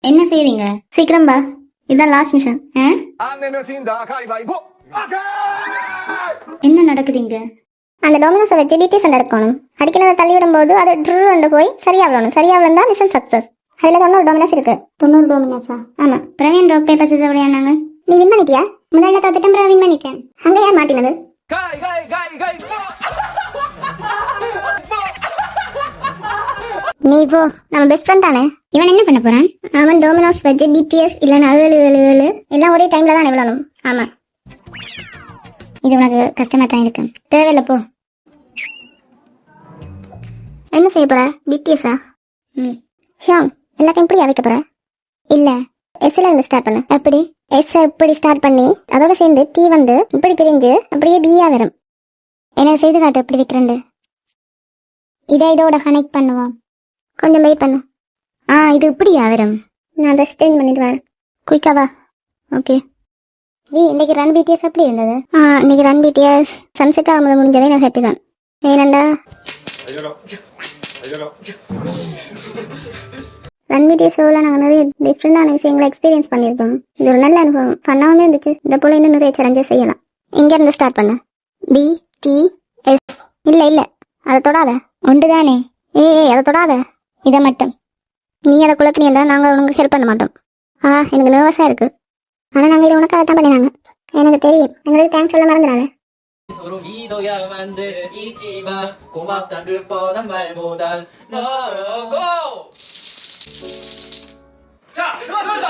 என்ன செய்றீங்க? சீக்கிரம் வா, இதான் லாஸ்ட் மிஷன். என்ன நடக்குதுங்க? அந்த டொமினோஸை வச்சு டிடிஎஸ் எடுக்கணும். அடிக்கிறத தள்ளி விடும்போது அது ட்ரு போய் சரியா விழணும். சரியா விழுந்தா மிஷன் சக்சஸ். அதுல 90 டொமினோஸ் இருக்கு. 90 டோமினஸா? ஆமா. பிரவீன் ராக் பேப்பர் சிசர் விளையாடுனாங்க. நீ வின் பண்ணிட்டியா? முதல்ல தோத்துட்டேன், பிரவீன் பண்ணிட்டேன். அங்க ஏன் மாட்டினது? நீ போ, நம்ம பெஸ்ட் ஃப்ரெண்ட் தானே. இவன் என்ன பண்ண போறான்? அவன் டொமினோஸ் வச்சு பிடிஎஸ் இல்லைன்னா 7 எல்லாம் ஒரே டைம்ல தான் விழணும். ஆமா, இது உனக்கு கஷ்டமா தான் இருக்கு. தேவையில்ல போ. என்ன செய்ய போற? பிடிஎஸ்ஸா? ஷியாம், எல்லாத்தையும் இப்படி வைக்க போற? இல்ல, எஸ்ல இருந்து ஸ்டார்ட் பண்ண. எப்படி? எஸ் இப்படி ஸ்டார்ட் பண்ணி அதோட சேர்ந்து டி வந்து இப்படி பிரிஞ்சு அப்படியே பியா வரும். எனக்கு செய்து காட்டு எப்படி வைக்கிறேன். இதோட கனெக்ட் பண்ணுவோம். கொஞ்சம் வெயிட் பண்ணு. இது இப்படியா வரும்? நான் ட்ரெஸ் சேஞ்ச் பண்ணிட்டு வரேன். குயிக்காவா? ஓகே. இன்னைக்கு ரன் பிடிஎஸ் எப்படி இருந்தது? இன்னைக்கு ரன் பிடிஎஸ் சன்செட் ஆகும்போது முடிஞ்சதே நான் ஹாப்பி தான். ஏனண்டா ரன் பிடிஎஸ் ஷோவில் நாங்கள் நிறைய டிஃப்ரெண்டான விஷயங்களை எக்ஸ்பீரியன்ஸ் பண்ணியிருக்கோம். இது ஒரு நல்ல அனுபவம், ஃபன்னாகவே இருந்துச்சு. இந்த போல இன்னும் நிறைய சேலஞ்சஸ் செய்யலாம். எங்க இருந்து ஸ்டார்ட் பண்ண? P D S. இல்ல அதை தொடாத. ஒன்றுதானே? அதை தொடாத. இதை மட்டும். நீ அதை குழப்பினா நாங்கள் உனக்கு ஹெல்ப் பண்ண மாட்டோம். எனக்கு நர்வஸாக இருக்கு. ஆனால் நாங்கள் இதை உனக்காக தான் பண்ணினாங்க. எனக்கு தெரியும். எங்களுக்கு தேங்க்ஸ் சொல்ல மறந்துடாத. 서로 믿어야 만드는 이지만 고맙다는 뻔한 말보단 너고. 자, 가자.